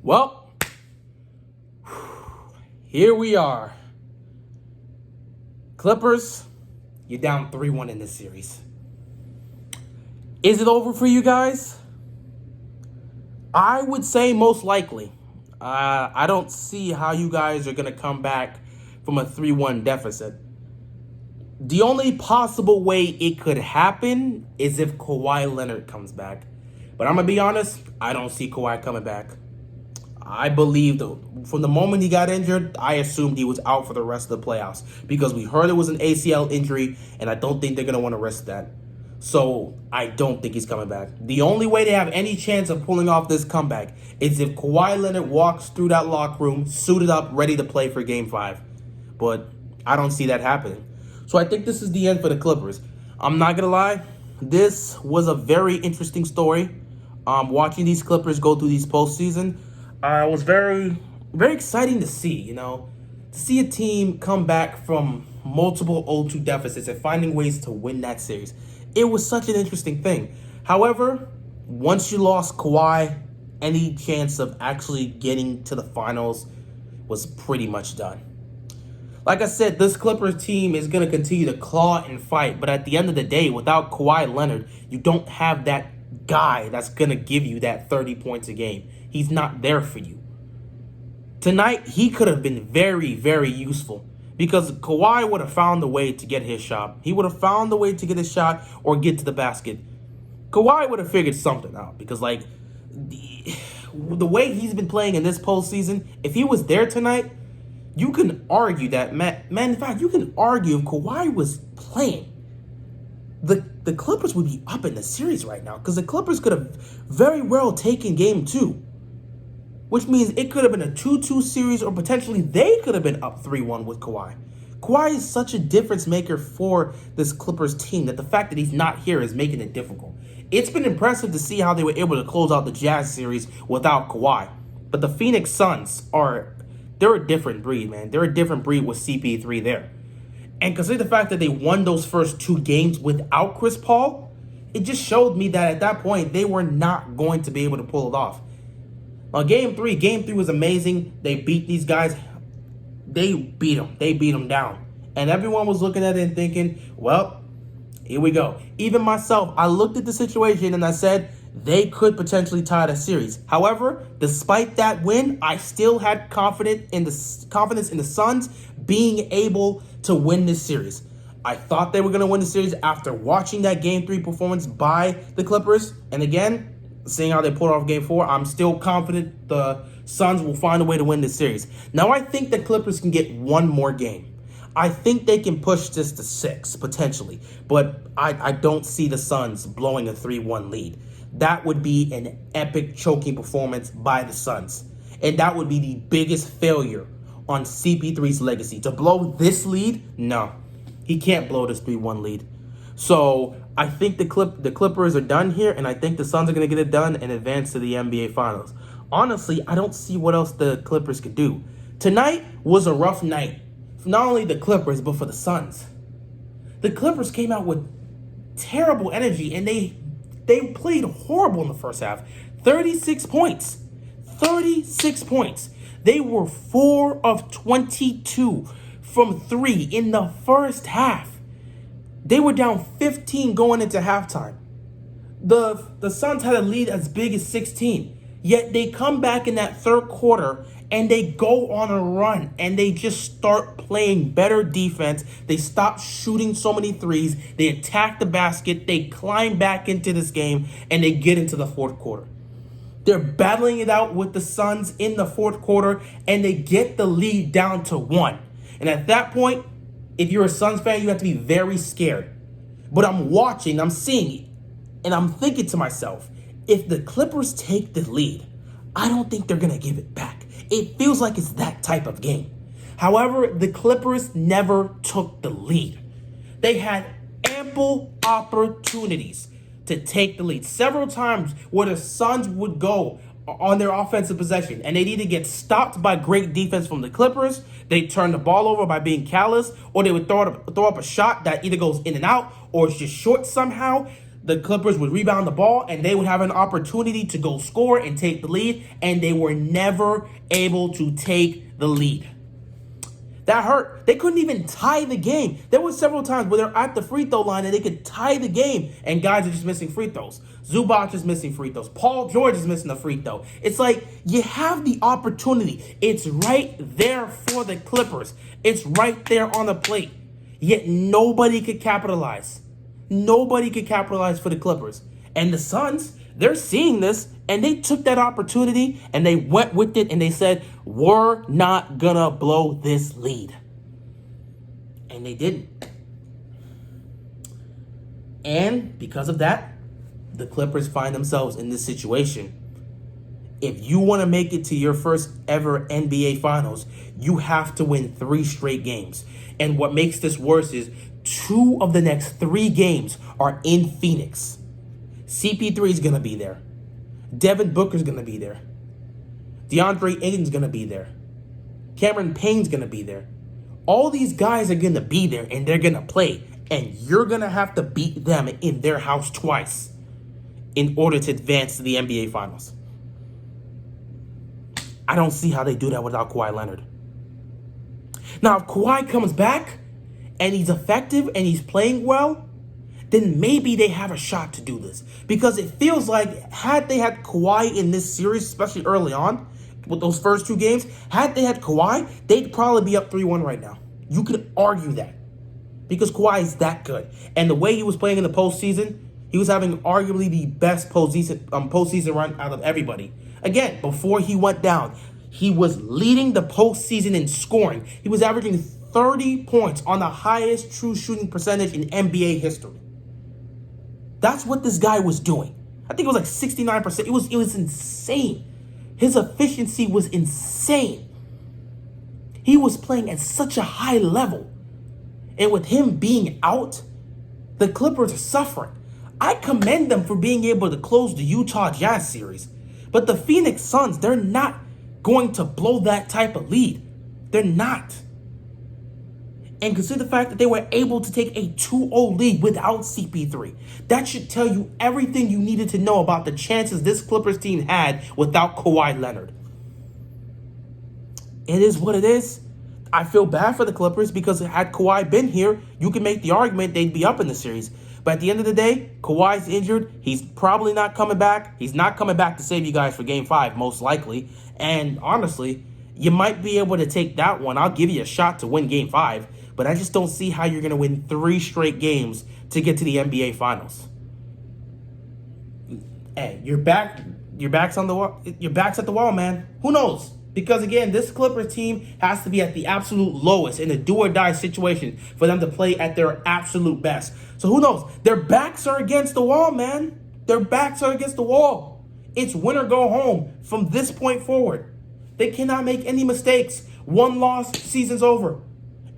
Well, here we are. Clippers, you're down 3-1 in this series. Is it over for you guys? I would say most likely. I don't see how you guys are going to come back from a 3-1 deficit. The only possible way it could happen is if Kawhi Leonard comes back. But I'm going to be honest, I don't see Kawhi coming back. I believe from the moment he got injured, I assumed he was out for the rest of the playoffs because we heard it was an ACL injury, and I don't think they're going to want to risk that. So I don't think he's coming back. The only way they have any chance of pulling off this comeback is if Kawhi Leonard walks through that locker room, suited up, ready to play for Game 5. But I don't see that happening. So I think this is the end for the Clippers. I'm not going to lie. This was a very interesting story. Watching these Clippers go through these postseason was very, very exciting to see, to see a team come back from multiple 0-2 deficits and finding ways to win that series. It was such an interesting thing. However, once you lost Kawhi, any chance of actually getting to the finals was pretty much done. Like I said, this Clippers team is going to continue to claw and fight, but at the end of the day, without Kawhi Leonard, you don't have that guy that's going to give you that 30 points a game. He's not there for you. Tonight, he could have been very, very useful because Kawhi would have found a way to get his shot. He would have found a way to get his shot or get to the basket. Kawhi would have figured something out because, the way he's been playing in this postseason, if he was there tonight, you can argue that, man, in fact, you can argue if Kawhi was playing, the Clippers would be up in the series right now because the Clippers could have very well taken Game 2. Which means it could have been a 2-2 series or potentially they could have been up 3-1 with Kawhi. Kawhi is such a difference maker for this Clippers team that the fact that he's not here is making it difficult. It's been impressive to see how they were able to close out the Jazz series without Kawhi. But the Phoenix Suns they're a different breed, man. They're a different breed with CP3 there. And consider the fact that they won those first 2 games without Chris Paul, it just showed me that at that point they were not going to be able to pull it off. Game 3 was amazing. They beat these guys. They beat them. They beat them down. And everyone was looking at it and thinking, well, here we go. Even myself, I looked at the situation and I said, they could potentially tie the series. However, despite that win, I still had confidence in the Suns being able to win this series. I thought they were going to win the series after watching that Game 3 performance by the Clippers. And again, seeing how they pulled off Game 4, I'm still confident the Suns will find a way to win this series. Now, I think the Clippers can get one more game. I think they can push this to 6, potentially. But I don't see the Suns blowing a 3-1 lead. That would be an epic choking performance by the Suns. And that would be the biggest failure on CP3's legacy. To blow this lead? No. He can't blow this 3-1 lead. So I think the Clippers are done here, and I think the Suns are going to get it done and advance to the NBA Finals. Honestly, I don't see what else the Clippers could do. Tonight was a rough night for not only the Clippers, but for the Suns. The Clippers came out with terrible energy, and they played horrible in the first half. 36 points. 36 points. They were 4 of 22 from 3 in the first half. They were down 15 going into halftime. The Suns had a lead as big as 16. Yet they come back in that third quarter and they go on a run and they just start playing better defense. They stop shooting so many threes. They attack the basket. They climb back into this game and they get into the fourth quarter. They're battling it out with the Suns in the fourth quarter and they get the lead down to 1. And at that point, if you're a Suns fan, you have to be very scared. But I'm watching, I'm seeing it, and I'm thinking to myself, if the Clippers take the lead, I don't think they're going to give it back. It feels like it's that type of game. However, the Clippers never took the lead. They had ample opportunities to take the lead. Several times where the Suns would go on their offensive possession, and they'd either get stopped by great defense from the Clippers, they'd turn the ball over by being callous, or they would throw up a shot that either goes in and out or is just short somehow. the Clippers would rebound the ball and they would have an opportunity to go score and take the lead, and they were never able to take the lead. That hurt. They couldn't even tie the game. There were several times where they're at the free throw line and they could tie the game, and guys are just missing free throws. Zubac is missing free throws. Paul George is missing a free throw. It's like you have the opportunity. It's right there for the Clippers. It's right there on the plate. Yet nobody could capitalize. Nobody could capitalize for the Clippers. And the Suns, they're seeing this, and they took that opportunity and they went with it and they said, we're not gonna blow this lead. And they didn't. And because of that, the Clippers find themselves in this situation. If you want to make it to your first ever NBA Finals, you have to win 3 straight games. And what makes this worse is 2 of the next 3 games are in Phoenix. CP3 is going to be there. Devin Booker's going to be there. DeAndre Ayton's going to be there. Cameron Payne's going to be there. All these guys are going to be there, and they're going to play. And you're going to have to beat them in their house twice in order to advance to the NBA Finals. I don't see how they do that without Kawhi Leonard. Now, if Kawhi comes back and he's effective and he's playing well, then maybe they have a shot to do this. Because it feels like had they had Kawhi in this series, especially early on, with those first 2 games, had they had Kawhi, they'd probably be up 3-1 right now. You could argue that. Because Kawhi is that good. And the way he was playing in the postseason, he was having arguably the best postseason run out of everybody. Again, before he went down, he was leading the postseason in scoring. He was averaging 30 points on the highest true shooting percentage in NBA history. That's what this guy was doing. I think it was like 69%. It was insane. His efficiency was insane. He was playing at such a high level. And with him being out, the Clippers are suffering. I commend them for being able to close the Utah Jazz series. But the Phoenix Suns, they're not going to blow that type of lead. They're not. And consider the fact that they were able to take a 2-0 lead without CP3. That should tell you everything you needed to know about the chances this Clippers team had without Kawhi Leonard. It is what it is. I feel bad for the Clippers because had Kawhi been here, you can make the argument they'd be up in the series. But at the end of the day, Kawhi's injured. He's probably not coming back. He's not coming back to save you guys for Game 5, most likely. And honestly, you might be able to take that one. I'll give you a shot to win Game 5. But I just don't see how you're going to win 3 straight games to get to the NBA Finals. Hey, your back's on the wall. Your back's at the wall, man. Who knows? Because again, this Clippers team has to be at the absolute lowest in a do-or-die situation for them to play at their absolute best. So who knows? Their backs are against the wall, man. Their backs are against the wall. It's win or go home from this point forward. They cannot make any mistakes. 1 loss, season's over.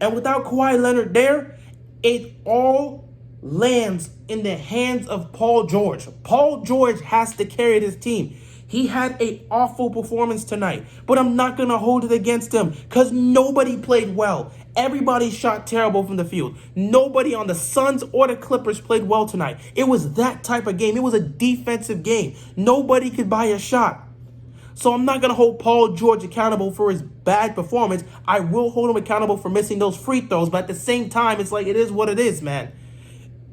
And without Kawhi Leonard there, it all lands in the hands of Paul George. Paul George has to carry this team. He had an awful performance tonight, but I'm not going to hold it against him because nobody played well. Everybody shot terrible from the field. Nobody on the Suns or the Clippers played well tonight. It was that type of game. It was a defensive game. Nobody could buy a shot. So I'm not going to hold Paul George accountable for his bad performance. I will hold him accountable for missing those free throws, but at the same time, it's like it is what it is, man.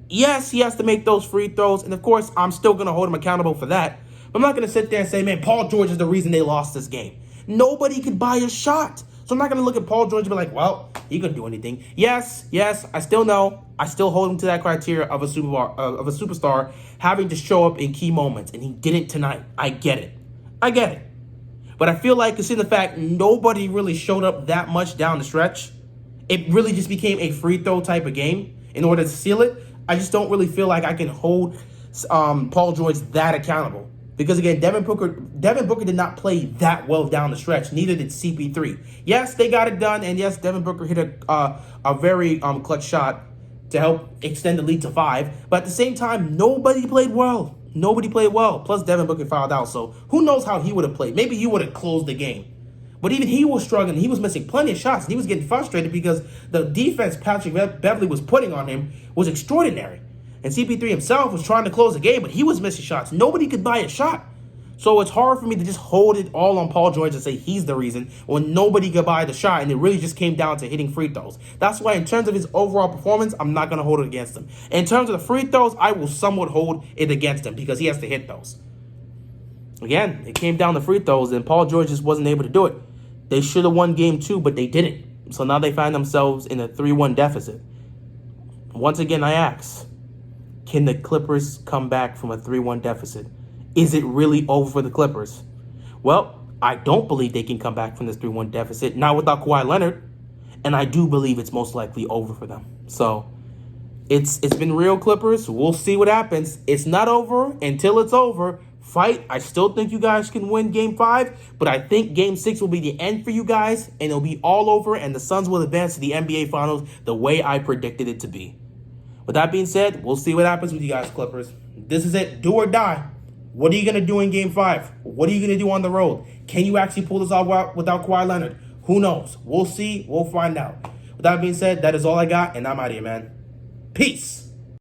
Yes, he has to make those free throws, and of course, I'm still going to hold him accountable for that. But I'm not going to sit there and say, man, Paul George is the reason they lost this game. Nobody could buy a shot. So I'm not going to look at Paul George and be like, well, he couldn't do anything. Yes, I still know. I still hold him to that criteria of a superstar having to show up in key moments, and he didn't tonight. I get it. But I feel like, considering the fact nobody really showed up that much down the stretch, it really just became a free throw type of game in order to seal it. I just don't really feel like I can hold Paul George that accountable. Because again, Devin Booker did not play that well down the stretch. Neither did CP3. Yes, they got it done, and yes, Devin Booker hit a very clutch shot to help extend the lead to 5. But at the same time, nobody played well. Plus, Devin Booker fouled out, so who knows how he would have played. Maybe he would have closed the game. But even he was struggling. He was missing plenty of shots, and he was getting frustrated because the defense Patrick Beverley was putting on him was extraordinary. And CP3 himself was trying to close the game, but he was missing shots. Nobody could buy a shot. So it's hard for me to just hold it all on Paul George and say he's the reason when nobody could buy the shot, and it really just came down to hitting free throws. That's why in terms of his overall performance, I'm not going to hold it against him. In terms of the free throws, I will somewhat hold it against him because he has to hit those. Again, it came down to free throws, and Paul George just wasn't able to do it. They should have won game 2, but they didn't. So now they find themselves in a 3-1 deficit. Once again, I ask, can the Clippers come back from a 3-1 deficit? Is it really over for the Clippers? Well, I don't believe they can come back from this 3-1 deficit, not without Kawhi Leonard. And I do believe it's most likely over for them. So it's been real, Clippers. We'll see what happens. It's not over until it's over. Fight. I still think you guys can win game 5, but I think game 6 will be the end for you guys, and it'll be all over, and the Suns will advance to the NBA Finals the way I predicted it to be. With that being said, we'll see what happens with you guys, Clippers. This is it. Do or die. What are you going to do in game 5? What are you going to do on the road? Can you actually pull this off without Kawhi Leonard? Who knows? We'll see. We'll find out. With that being said, that is all I got, and I'm out of here, man. Peace.